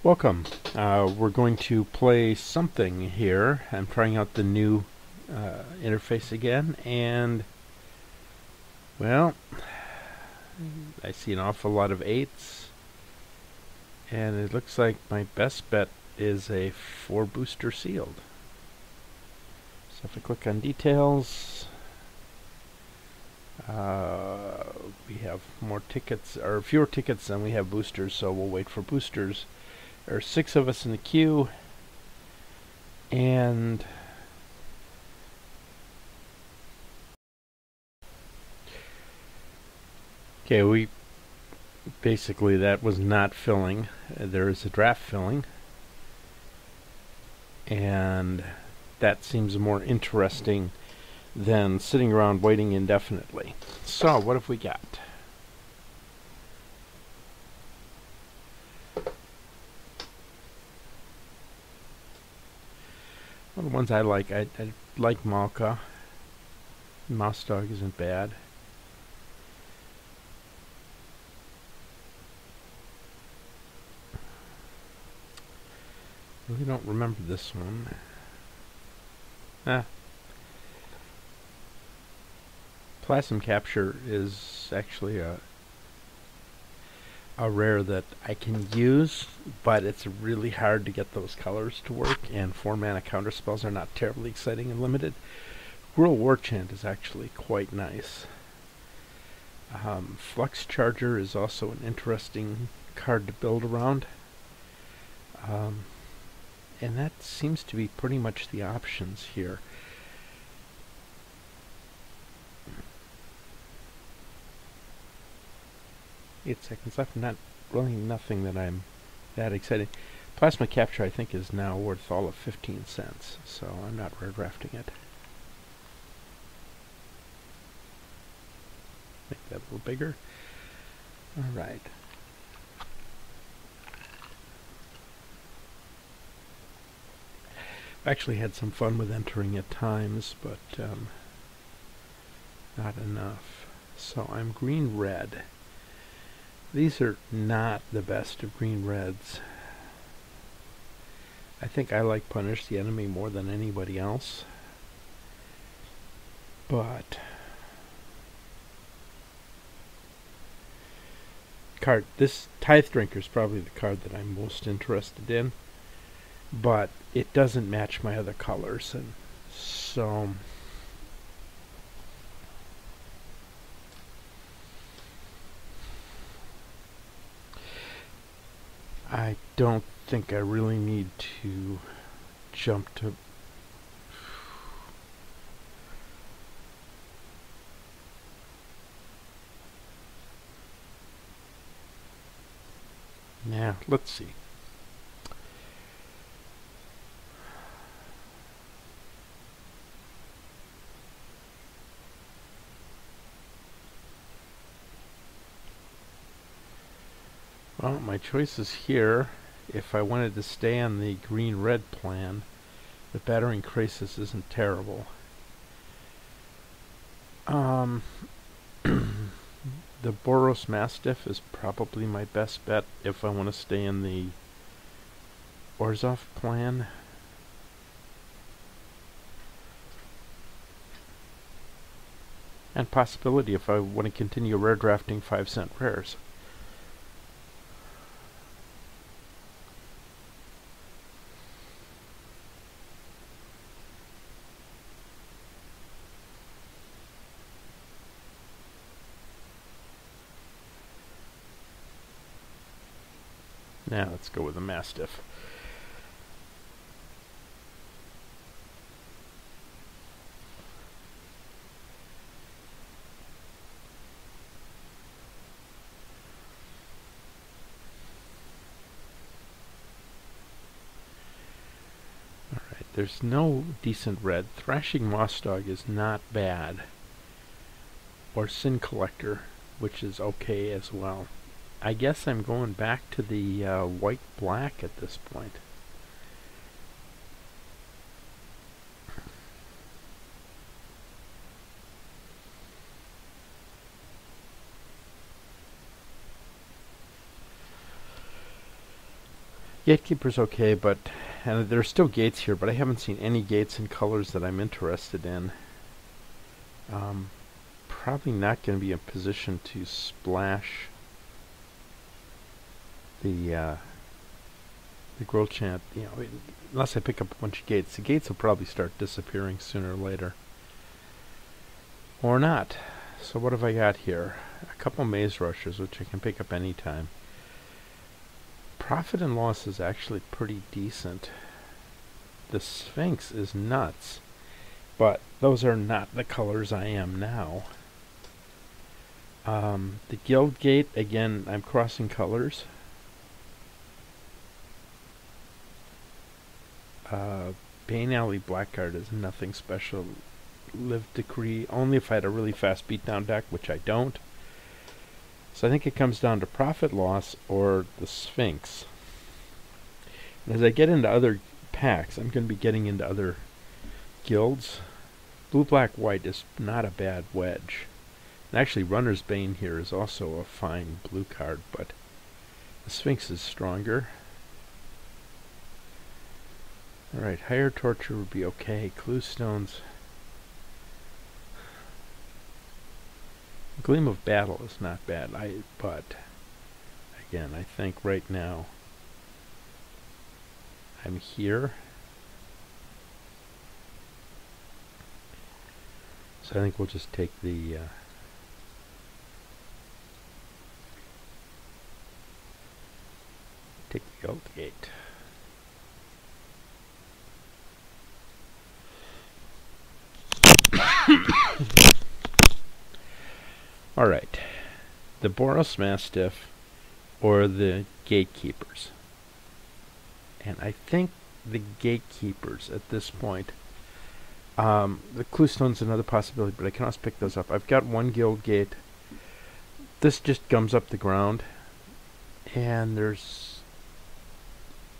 Welcome. We're going to play something here. I'm trying out the new interface again, and well, I see an awful lot of 8s, and it looks like my best bet is a 4 booster sealed. So if I click on details, we have more tickets, or fewer tickets than we have boosters, so we'll wait for boosters. There are 6 of us in the queue, and okay, we basically that was not filling. There is a draft filling, and that seems more interesting than sitting around waiting indefinitely. So what have we got? Well, the ones I like, I like Malka. Mouse Dog isn't bad. Really don't remember this one. Plasm Capture is actually a rare that I can use, but it's really hard to get those colors to work, and 4-mana counterspells are not terribly exciting and limited. Whirl Warchant is actually quite nice. Flux Charger is also an interesting card to build around. And that seems to be pretty much the options here. 8 seconds left. Not really nothing that I'm that excited. Plasma Capture I think is now worth all of 15 cents, so I'm not rare drafting it. Make that a little bigger. Alright. I've actually had some fun with entering at times, but not enough. So I'm green-red. These are not the best of green-reds. I think I like Punish the Enemy more than anybody else. But this Tithe Drinker is probably the card that I'm most interested in. But it doesn't match my other colors, and so I don't think I really need to jump to now. Let's see. Well, my choices here, if I wanted to stay on the green-red plan, the Battering Crisis isn't terrible. The Boros Mastiff is probably my best bet if I want to stay in the Orzhov plan. And possibility if I want to continue rare drafting 5-cent rares. Now let's go with the Mastiff. Alright, there's no decent red. Thrashing Moss Dog is not bad. Or Sin Collector, which is okay as well. I guess I'm going back to the white-black at this point. Gatekeeper's okay, but and there's still gates here, but I haven't seen any gates in colors that I'm interested in. Probably not going to be in position to splash the growth chant, unless I pick up a bunch of gates. The gates will probably start disappearing sooner or later. Or not. So what have I got here? A couple maze rushers, which I can pick up anytime. Profit and loss is actually pretty decent. The Sphinx is nuts, but those are not the colors I am now. The Guild Gate, again, I'm crossing colors. Bane Alley Blackguard is nothing special. Live Decree, only if I had a really fast beatdown deck, which I don't. So I think it comes down to Profit Loss or the Sphinx. And as I get into other packs, I'm going to be getting into other guilds. Blue, Black, White is not a bad wedge. And actually, Runner's Bane here is also a fine blue card, but the Sphinx is stronger. Alright, Higher Torture would be okay. Clue Stones. Gleam of Battle is not bad, but again, I think right now I'm here. So I think we'll just take the Guild Gate. Alright, the Boros Mastiff or the Gatekeepers. And I think the Gatekeepers at this point. The Clue Stone's another possibility, but I can also pick those up. I've got one Guild Gate. This just gums up the ground. And there's...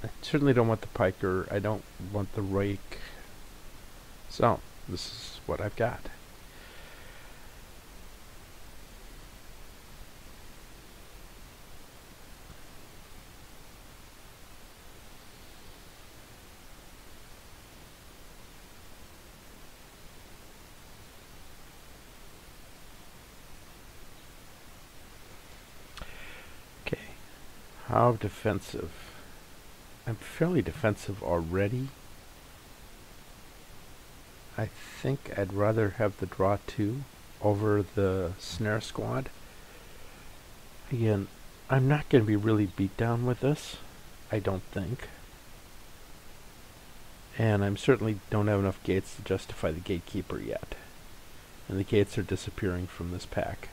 I certainly don't want the Piker. I don't want the Rake. So, this is what I've got. How defensive? I'm fairly defensive already. I think I'd rather have the draw 2 over the Snare Squad. Again, I'm not going to be really beat down with this, I don't think. And I certainly don't have enough gates to justify the Gatekeeper yet. And the gates are disappearing from this pack.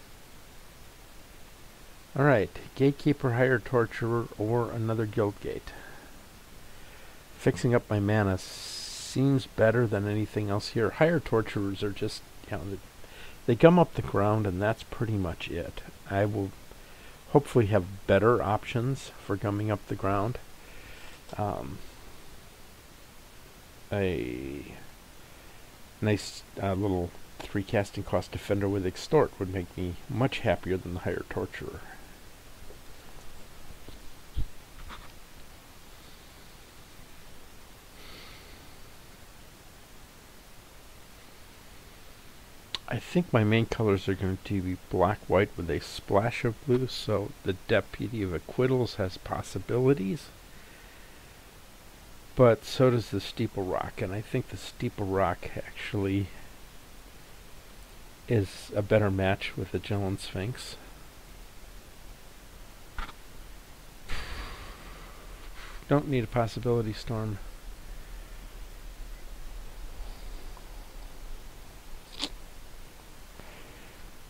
Alright, Gatekeeper, Higher Torturer, or another Guild Gate. Fixing up my mana seems better than anything else here. Higher Torturers are just, they gum up the ground and that's pretty much it. I will hopefully have better options for gumming up the ground. A nice little 3 casting cost Defender with Extort would make me much happier than the Higher Torturer. I think my main colors are going to be black-white with a splash of blue, so the Deputy of Acquittals has possibilities. But so does the Steeple Rock, and I think the Steeple Rock actually is a better match with the Magellan Sphinx. Don't need a Possibility Storm.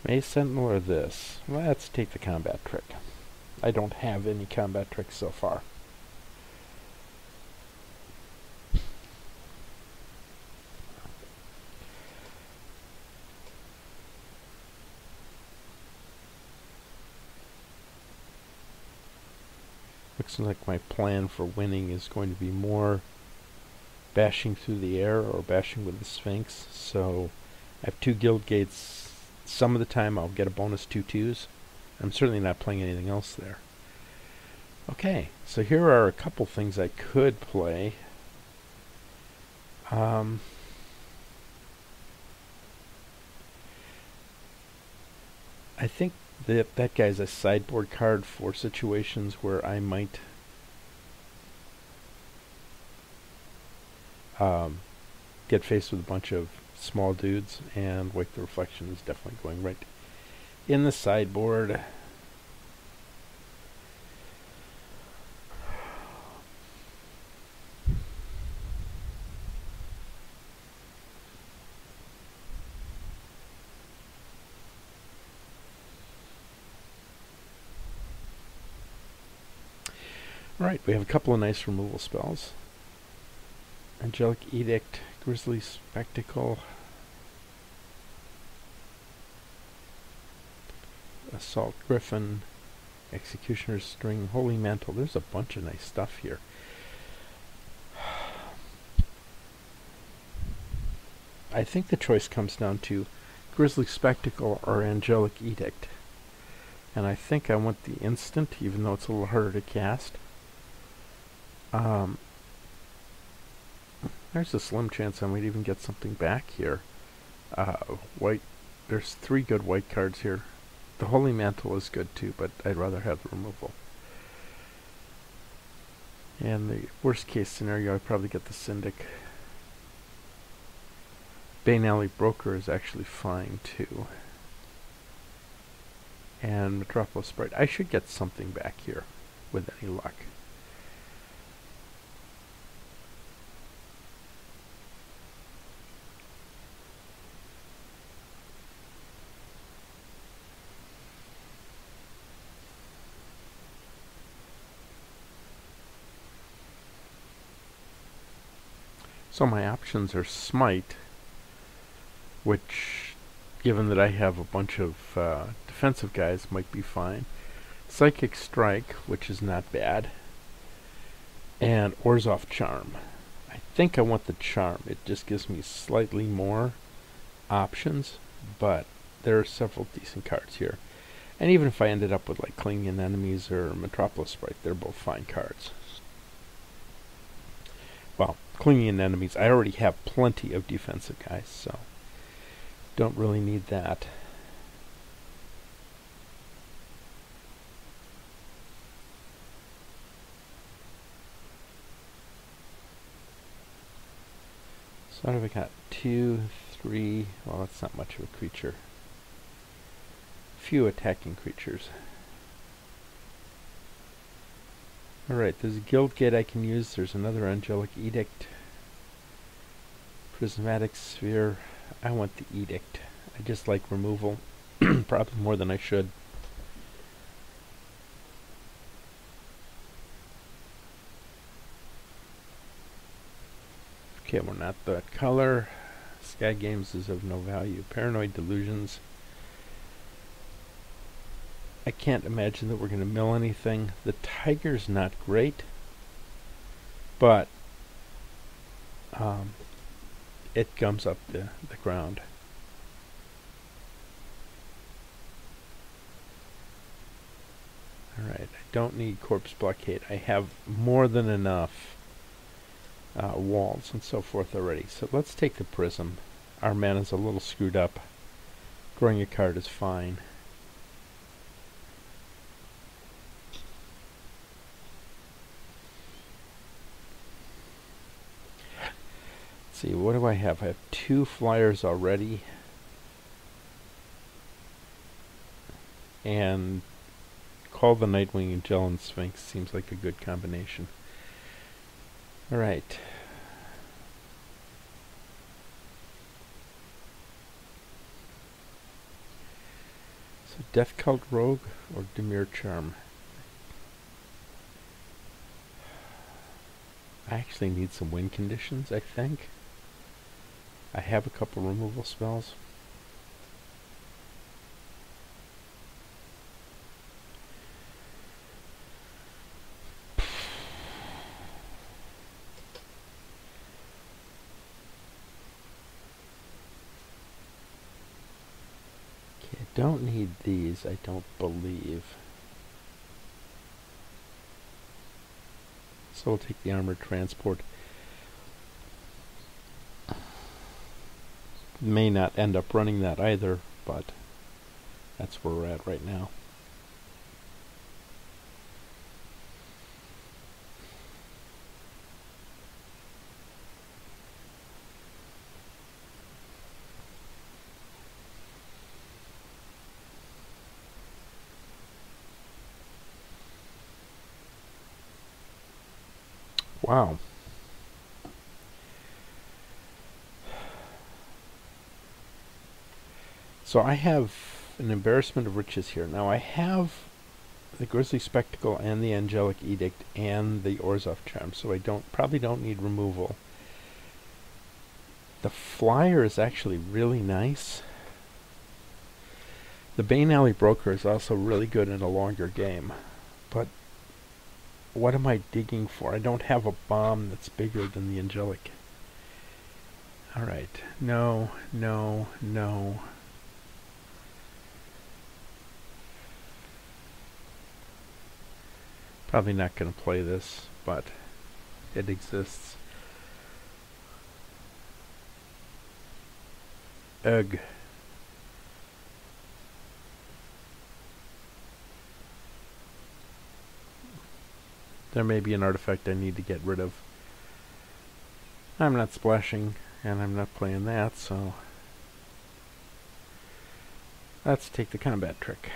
Maze Sentinel or this? Let's take the combat trick. I don't have any combat tricks so far. Looks like my plan for winning is going to be more bashing through the air or bashing with the Sphinx. So I have 2 Guild Gates. Some of the time I'll get a bonus 2/2s. I'm certainly not playing anything else there. Okay, so here are a couple things I could play. I think that guy's a sideboard card for situations where I might get faced with a bunch of small dudes, and Wake the Reflection is definitely going right in the sideboard. Alright, we have a couple of nice removal spells. Angelic Edict, Grisly Spectacle, Assault Griffin, Executioner's String, Holy Mantle. There's a bunch of nice stuff here. I think the choice comes down to Grisly Spectacle or Angelic Edict. And I think I want the instant, even though it's a little harder to cast. There's a slim chance I might even get something back here. White. There's 3 good white cards here. The Holy Mantle is good too, but I'd rather have the removal. And the worst case scenario, I'd probably get the Syndic. Bane Alley Broker is actually fine too. And Metropolis Sprite. I should get something back here with any luck. So my options are Smite, which, given that I have a bunch of defensive guys, might be fine. Psychic Strike, which is not bad. And Orzhov Charm. I think I want the Charm. It just gives me slightly more options, but there are several decent cards here. And even if I ended up with like Clinging Enemies or Metropolis Sprite, they're both fine cards. Well, Clinging Enemies, I already have plenty of defensive guys, so don't really need that. So what have we got? 2, 3, well, that's not much of a creature. Few attacking creatures. Alright, there's a Guild Gate I can use. There's another Angelic Edict. Prismatic Sphere. I want the Edict. I just like removal. Probably more than I should. Okay, we're not that color. Sky Games is of no value. Paranoid Delusions. I can't imagine that we're going to mill anything. The Tiger's not great, but it gums up the ground. Alright, I don't need Corpse Blockade. I have more than enough walls and so forth already. So let's take the Prism. Our mana's a little screwed up. Drawing a card is fine. See, what do I have? I have 2 flyers already. And Call the Nightwing and Magellan Sphinx seems like a good combination. Alright. So Death Cult Rogue or Demir Charm? I actually need some win conditions, I think. I have a couple removal spells. Okay, I don't need these, I don't believe. So we'll take the armored transport. May not end up running that either, but that's where we're at right now. Wow. So I have an embarrassment of riches here. Now I have the Grisly Spectacle and the Angelic Edict and the Orzhov Charm, so I probably don't need removal. The flyer is actually really nice. The Bane Alley Broker is also really good in a longer game, but what am I digging for? I don't have a bomb that's bigger than the Angelic. Alright, no, no, no. Probably not going to play this, but it exists. Ugh. There may be an artifact I need to get rid of. I'm not splashing, and I'm not playing that, so let's take the combat trick.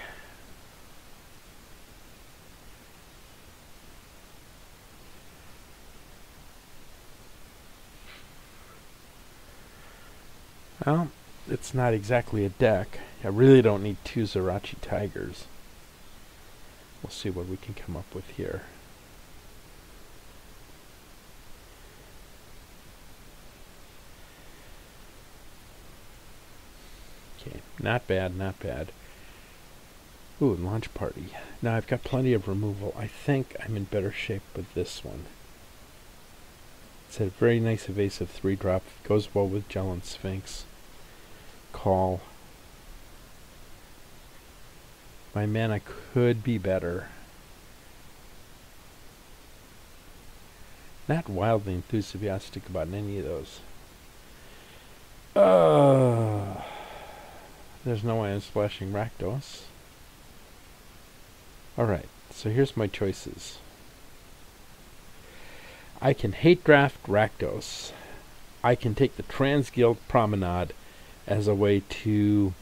Well, it's not exactly a deck. I really don't need two Zerachi Tigers. We'll see what we can come up with here. Okay, not bad, not bad. Ooh, launch party. Now I've got plenty of removal. I think I'm in better shape with this one. It's a very nice evasive 3-drop. Goes well with Gellan Sphinx. Call. My mana could be better. Not wildly enthusiastic about any of those. There's no way I'm splashing Rakdos. Alright, so here's my choices. I can hate draft Rakdos. I can take the Transguild Promenade as a way to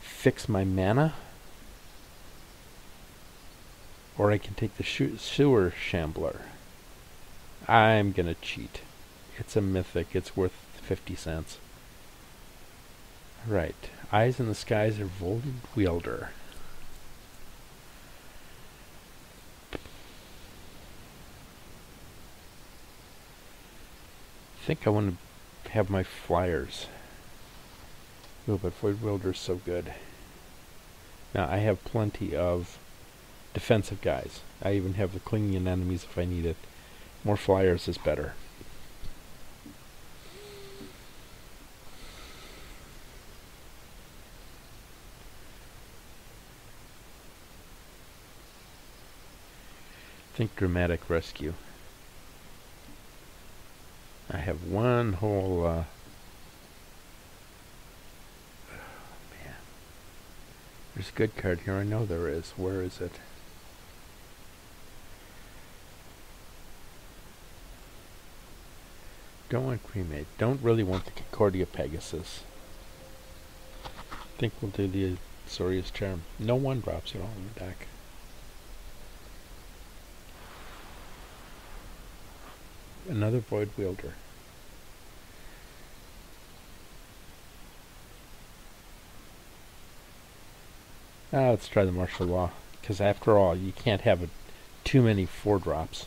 fix my mana. Or I can take the Sewer Shambler. I'm gonna cheat. It's a mythic. It's worth 50 cents. Right. Eyes in the Skies are Void Wielder. I think I want to have my flyers. Oh, but Void Wielder's so good. Now, I have plenty of defensive guys. I even have the clinging enemies if I need it. More flyers is better. Think Dramatic Rescue. I have one whole oh, man. There's a good card here. I know there is. Where is it? Don't want Cremate. Don't really want the Concordia Pegasus. Think we'll do the Azorius Charm. No 1-drops at all in the deck. Another Void Wielder. Let's try the Martial Law, because after all, you can't have too many 4-drops.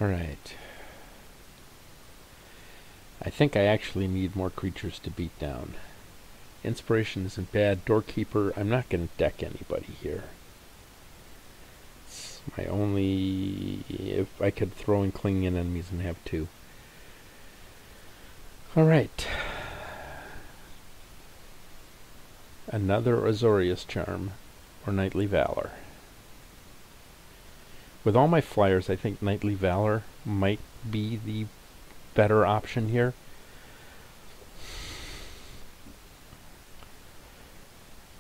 Alright. I think I actually need more creatures to beat down. Inspiration isn't bad. Doorkeeper, I'm not going to deck anybody here. It's my only... If I could throw in clinging in enemies and have two. Alright. Another Azorius Charm, or Knightly Valor. With all my flyers, I think Knightly Valor might be the better option here.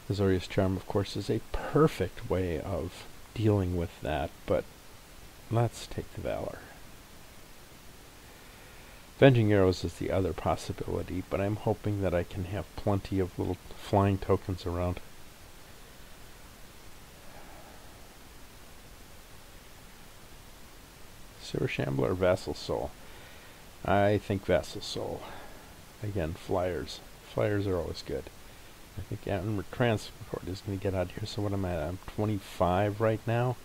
Azorius Charm, of course, is a perfect way of dealing with that, but let's take the Valor. Avenging Arrows is the other possibility, but I'm hoping that I can have plenty of little flying tokens around. Sewer Shambler or Vassal Soul? I think Vassal Soul. Again, flyers. Flyers are always good. I think Attenborough Transport is going to get out of here. So what am I at? I'm 25 right now.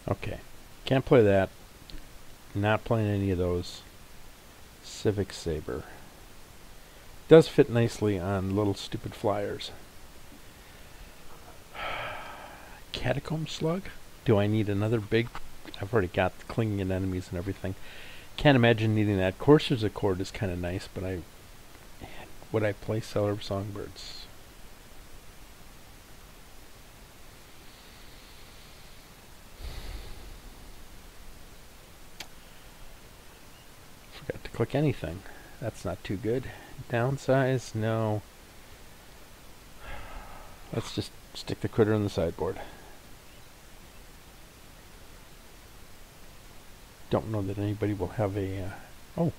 Okay, can't play that. Not playing any of those. Civic Saber. Does fit nicely on little stupid flyers. Catacomb Slug? Do I need another big... I've already got the clinging in enemies and everything. Can't imagine needing that. Courser's Accord is kind of nice, but would I play Seller of Songbirds? Forgot to click anything. That's not too good. Downsize? No. Let's just stick the critter in the sideboard. Don't know that anybody will have a... oh.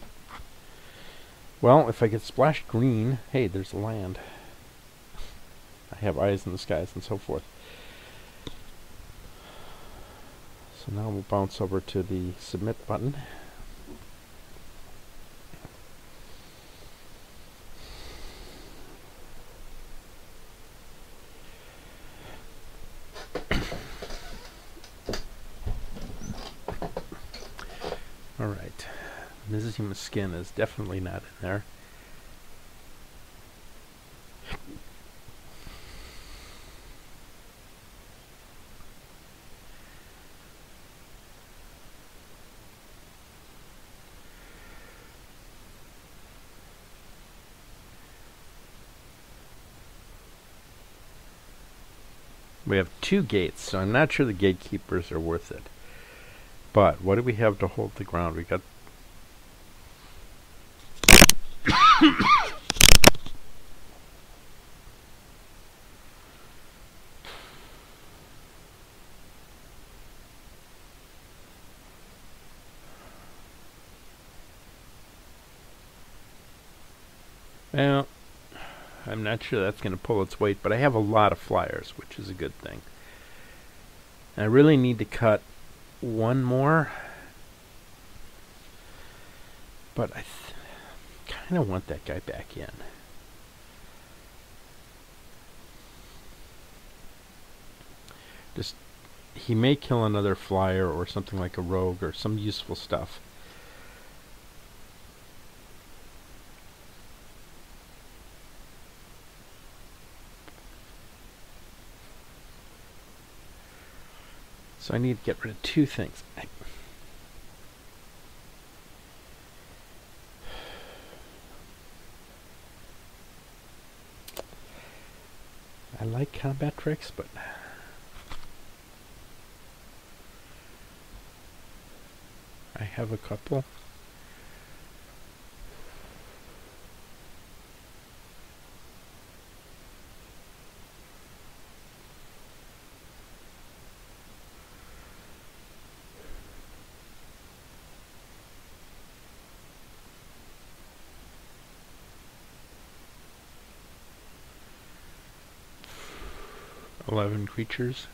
Well, if I get splashed green... Hey, there's a land. I have eyes in the skies and so forth. So now we'll bounce over to the submit button. Alright, Mrs. Human Skin is definitely not in there. We have 2 gates, so I'm not sure the gatekeepers are worth it. But what do we have to hold the ground? We got... Well, I'm not sure that's going to pull its weight, but I have a lot of flyers, which is a good thing. And I really need to cut one more, but I kind of want that guy back in. Just, he may kill another flyer or something like a rogue or some useful stuff. So I need to get rid of 2 things. I like combat tricks, but I have a couple. $11 creatures.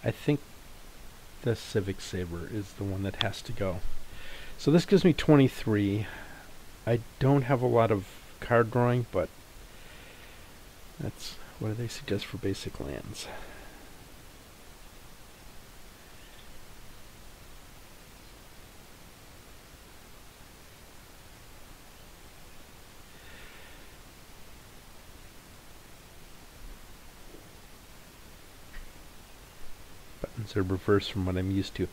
I think the Civic Saber is the one that has to go. So this gives me 23. I don't have a lot of card drawing, but that's what do they suggest for basic lands. Buttons are reversed from what I'm used to.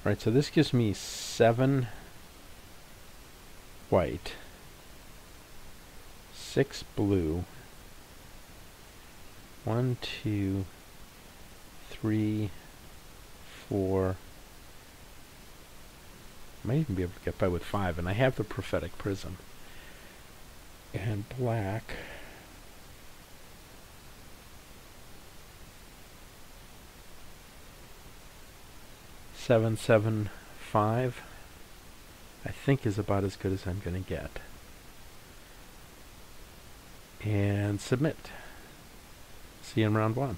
Alright, so this gives me 7 white, 6 blue, 1, 2, 3, 4. Might even be able to get by with 5, and I have the Prophetic Prism. And black. Seven, 7, 5, I think is about as good as I'm going to get. And submit. See you in round 1.